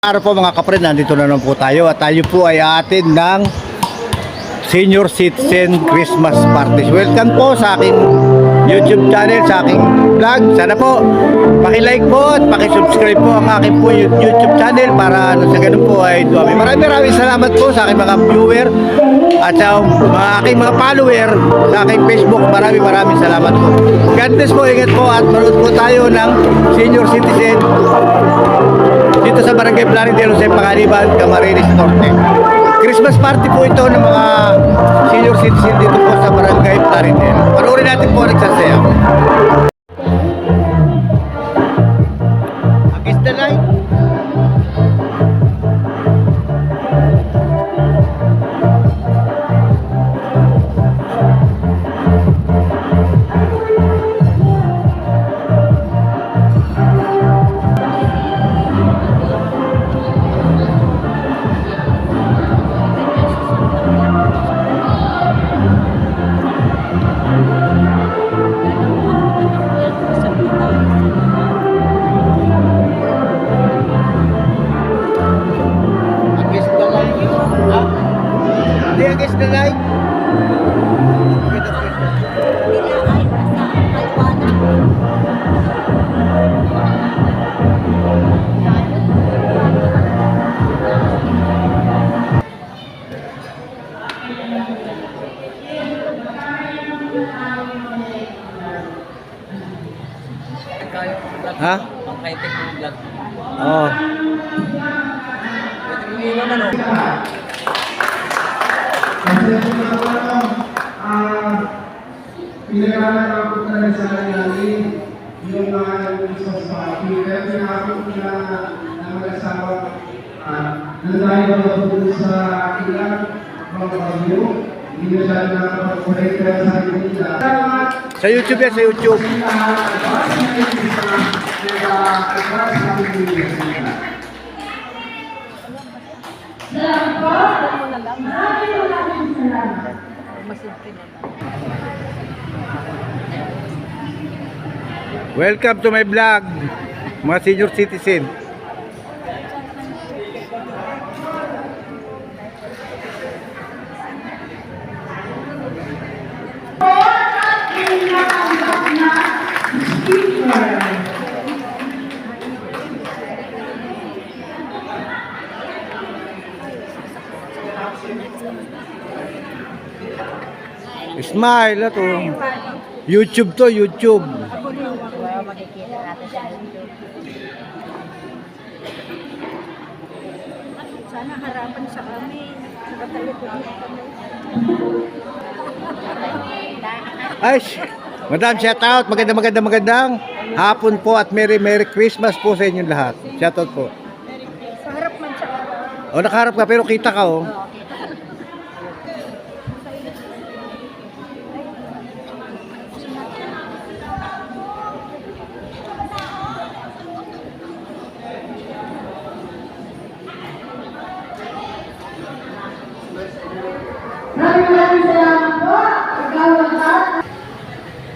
Araw po mga kapatid, nandito na naman po tayo at tayo po ay atin ng Senior Citizen Christmas Party. Welcome po sa aking YouTube channel, sa aking vlog. Sana po paki-like po at paki-subscribe po ang aking po YouTube channel para sa ganun po ay dumami. Maraming salamat po sa aking mga viewer at sa aking mga follower sa aking Facebook. Maraming salamat po. God bless po, ingat po at manood po tayo ng Senior Citizen dito sa Barangay Plaridel, Jose Pangaliban, Camarines Norte. Christmas party po ito ng mga senior citizen dito po sa Barangay Plaridel. Panoorin natin po nagsasayaw. Against the light. Against the light. Ha? Pang-high-tech yung vlog. Oo. Pwede mo iwan ano? Pinag-aaral ko talaga sa nangyari yung mga Christmas party. Kaya pinakapit ko na mag-asawa nandahil ako dun sa ilang mga bagyo. Hindi na siya nakapag-correct kaya sa akin nila. Sa YouTube yan, sa YouTube. Welcome to my vlog, mga senior citizen. Smile to. YouTube to, YouTube. Makikita natin sa YouTube. Sana harapan sa kami. Ay, Madam, shout out. Magandang hapon po at Merry Christmas po sa inyong lahat. Shout out po. Sa harap man siya. O, nakaharap ka pero kita ka oh.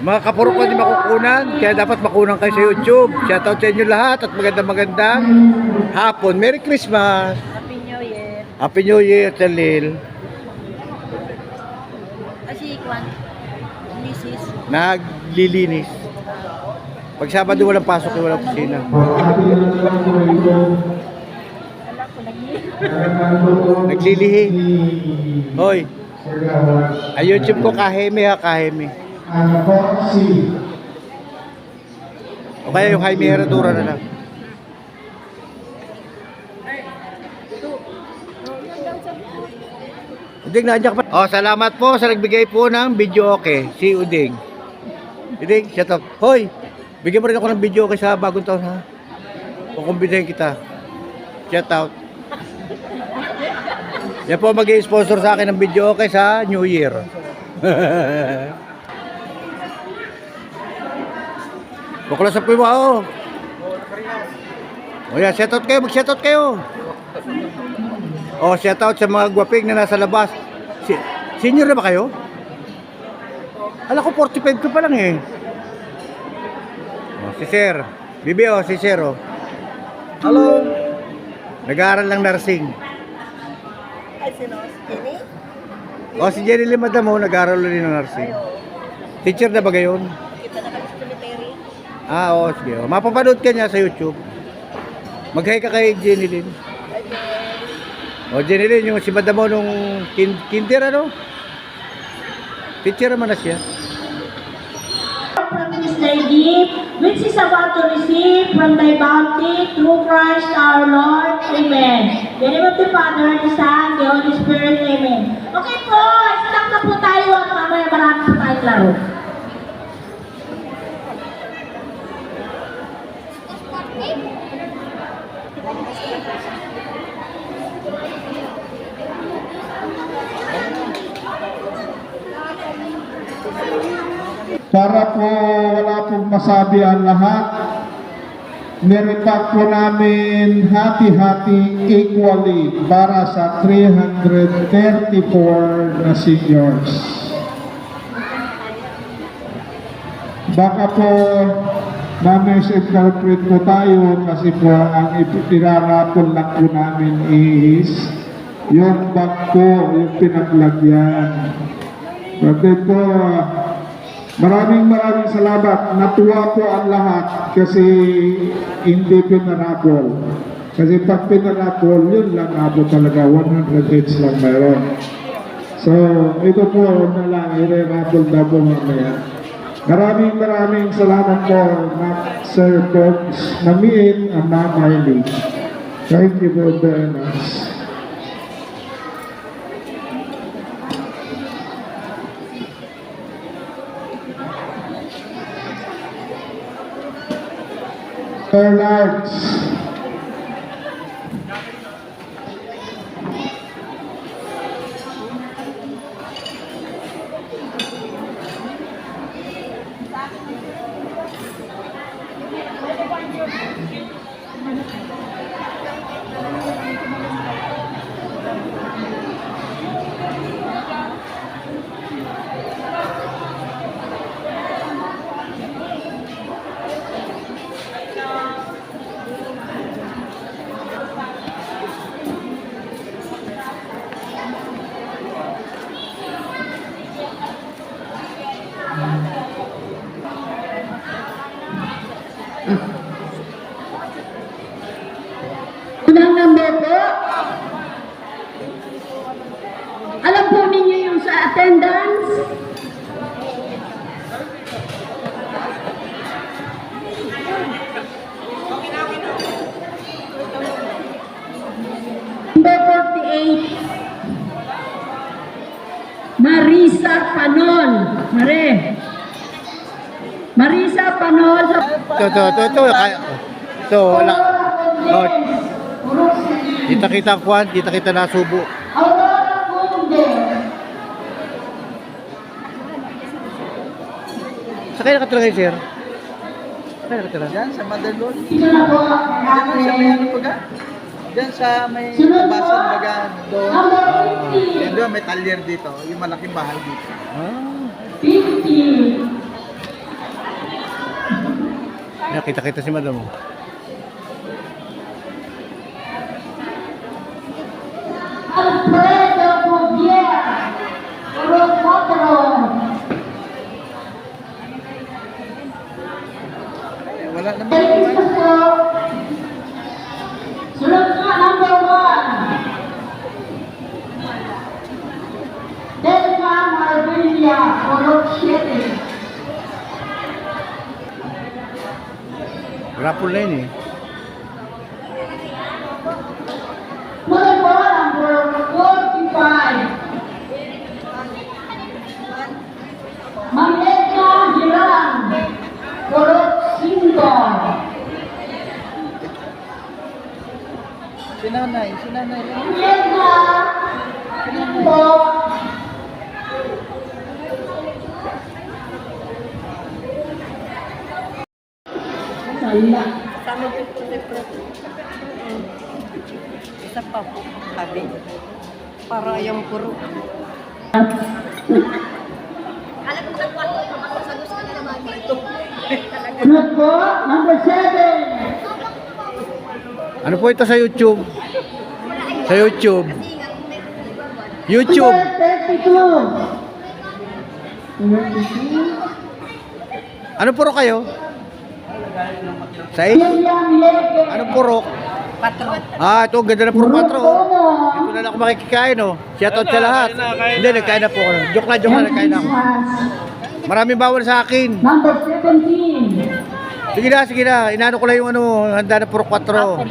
Mga kapurok ko di makukunan, kaya dapat makunan kayo sa YouTube. Shoutout sa inyo lahat at magandang hapon. Merry Christmas! Happy New Year. Happy New Year, Talil. Kasi Kwan, Mrs. Naglilinis. Pag Sabado walang pasok, walang kusina. Alam ko Naglilihi. Hoy, ay YouTube ko Kaheme ha, Kaheme. O kaya yung Jaime Herradura na lang. Uding, nandiyan ka pa. Oh, salamat po sa nagbigay po ng video okay. Si Uding. Uding, shout out. Hoy, bigyan mo rin ako ng video okay sa bagong taon ha. Kukumbidahin kita. Shout out. Yan po mag-i-sponsor sa akin ng video okay sa New Year. Buklas sa piwa oh. O yan, shoutout kayo, mag-shoutout kayo. O, shoutout sa mga gwaping na nasa labas. Senior na ba kayo? Ala ko 45 ka pa lang eh. O, si Sir. Bibi o, si Sir o. Hello. Nag-aaral ng nursing. Ay, sino? Skinny? O, si Jenny Lim, madam mo, nag-aaral rin ng nursing. Ayo. Teacher na ba gayon? Kita na kami sa cemetery. Oo, sige. O, mapapanood ka niya sa YouTube. Mag-hi ka kay Jenny Lim. O, Jenny Lim, yung si madam mo nung kinder, ano? Teacher naman na siya. From this lady, which is about to receive from thy bounty through Christ our Lord. Amen. In the name of the Father, the Son, the Holy Spirit. Amen. Okay po, stop na po tayo at mamaya marami po tayong laro. Para po wala pong masabi ang lahat, niripak po namin hati-hati equally para sa 334 na seniors. Baka po ma-misinterpret po tayo kasi po ang ipinarapon lang po namin is yung bag po, yung pinaglagyan. Pati po, maraming salamat. Natuwa po ang lahat kasi hindi pinarapol. Kasi pag pinarapol, yun lang po talaga. 100 heads lang meron. So, ito po na lang. I-rapol na po mamaya. Maraming salamat po, Sir Cox, Mamiin, and Ma'am Miley. Thank you very much. Sir Lars. Unang number po. Alam po ninyo yung sa attendance? Number 48. Marisa Panol. Marisa Panol. Ito, wala. Oh, kita-kita kwan, kita-kita nasubo. Aurora Kunde. Sakay nakatira kayo, sir? Sakay nakatira? Diyan sa Mandalon. Sino na po? Diyan sa may ano baga? Diyan sa may basan baga doon. Number Yan doon may talyer dito. Yung malaking bahay dito. Ah, 50. nakita-kita si madam. Alfredo Bouvier. Rodotro. Wala naman. Thank you po. Sunod na number 1. Delma Marbella. Orok 7. Rapol na yun eh. Sunod po, number 45. Magdalena Hiram. Orok 5. Sinanay. Magdalena po. Sala. Kasama ko po isa pa po, sabi. Para yung puro. Alam ko sa kwarto, sa gusto na naman dito. Sunod po, number 7. Ano po ito sa YouTube? Sa YouTube. YouTube. Number 32. 32. Ano puro kayo? Sa William Leke. Anong purok? Patro. Ito, ang ganda na puro 4. Puro. Dito na lang ako makikikain, oh. Shoutout sa lahat. Hindi, nagkain na po ako. Joke lang, nagkain na ako. Maraming bawal sa akin. Number 17. Sige na. Inaano ko lang yung ano, handa na puro 4.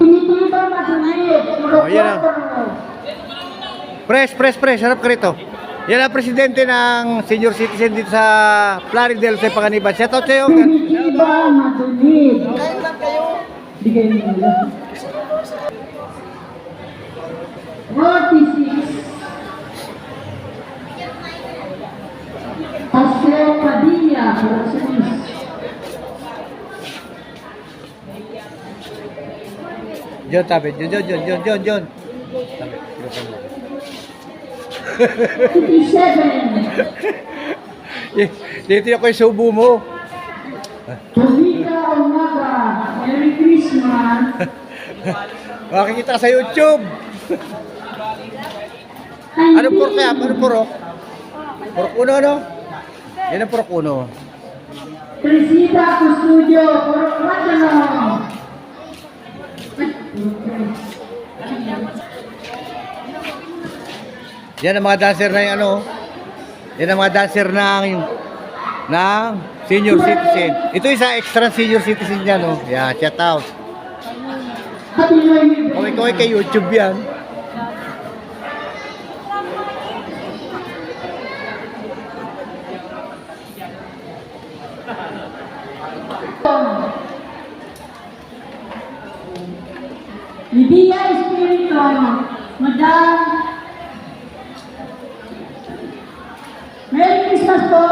Pinitiba Madrid. Puro Oh, yan ang- 4. Press. Harap ka rito. Yan ang presidente ng senior citizen dito sa Plaridel sa Panganiban. Shoutout sa iyo. Pinitiba Madrid. Bigay mo lang. 46. Pastor Padilla. Pursuis. John, tabi. John. 57. Dito ako yung subo mo. Tulika Umaga. Merry Christmas. Makikita ka sa YouTube. Ano puro kaya? Ano puro? Puro uno, ano? Yan ang puro uno. Tresita Custodio. Puro 4. Yan ang mga dancer na yung ano. Yan ang mga dancer ng senior citizen. Ito isa extra senior citizen yan, no? Yeah, shout out. Happy New Year. Kaway kay YouTube yan. Lidia Espiritu, Madam. Merry Christmas po.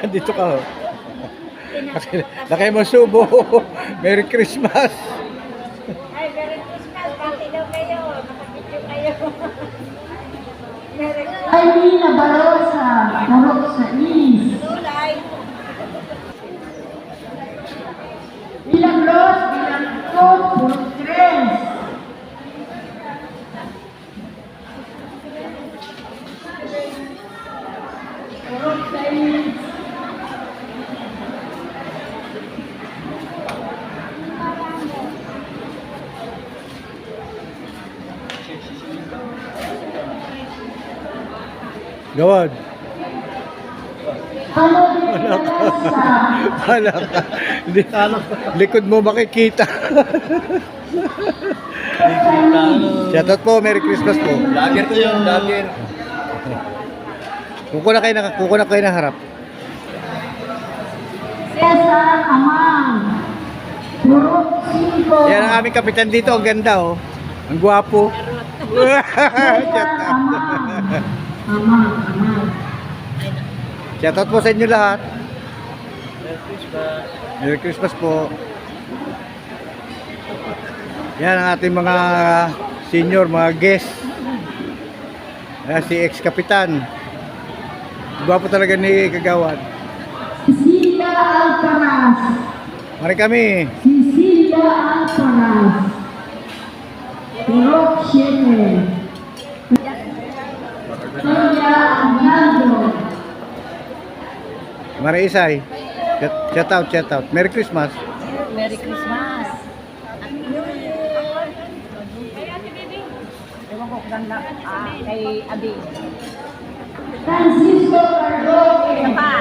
Dito ka, oh. Lakay mo subo. Merry Christmas. Ay, Merry Christmas. Pati daw kayo. Nakapityo kayo. Merry Christmas. Irene Barosa, Purok sa East. Tulay. Bilang Rose, bilang Cook, Purok Tres. Purok sa East. Gawad. Ano din Teresa? Wala ka. Hindi, likod mo makikita. Shoutout po. Merry Christmas po. Lager to yun, lager. Kuko na kayo na harap. Cesar Amang. Purok 5. Yan ang aming kapitan dito. Ang ganda, oh. Ang gwapo. Cesar Amang. Shoutout po sa inyo lahat. Merry Christmas po. Yan ang ating mga senior, mga guest. Ayan, si ex-kapitan. Gwapo talaga ni Kagawad. Cecilia Alcaraz. Mari kami. Cecilia Alcaraz. Purok 7. Toya Arnaldo. Mari Isay. Shoutout. Merry Christmas. Merry Christmas. Ewan ko kung ganda. Kay Abi. Francisco Cardoque. Isa pa.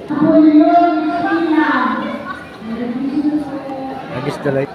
Julio Espina. Nagis dalay.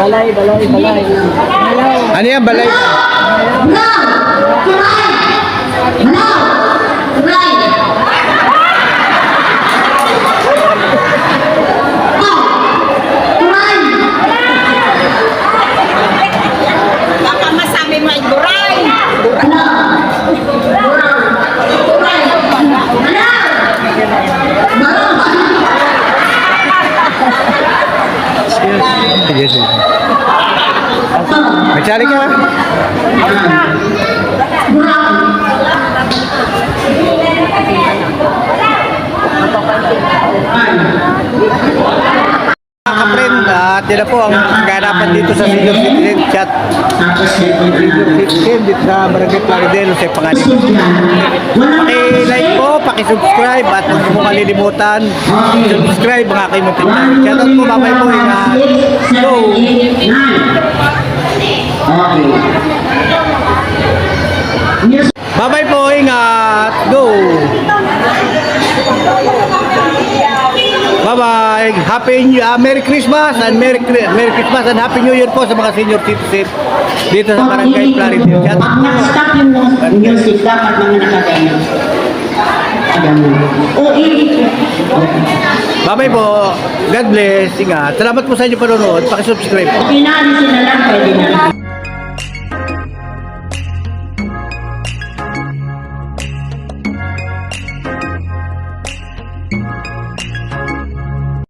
Balay. Ano yan, balay? Baka masabi mo ay buray. Sige, sige. Magsali ka. Mga ka-friend, tila po ang kaganapan dito sa Senior Citizen Chat. Senior Citizen dito sa Barangay Plaridel sa Pangalim. Paki-like po, paki-subscribe at huwag mo kalilimutan subscribe ang aking munting channel. Shoutout po, babay po. Go! Bye-bye po, ingat. Go. Bye-bye. Merry Christmas and Merry Christmas and Happy New Year po sa mga senior citizen dito sa Barangay Plaridel. Pag na-stop yung music, dapat mga nakagano. Bye-bye po. God bless. Ingat. Salamat po sa inyo panonood. Paki-subscribe po. Pinalisin na lang, pwede na.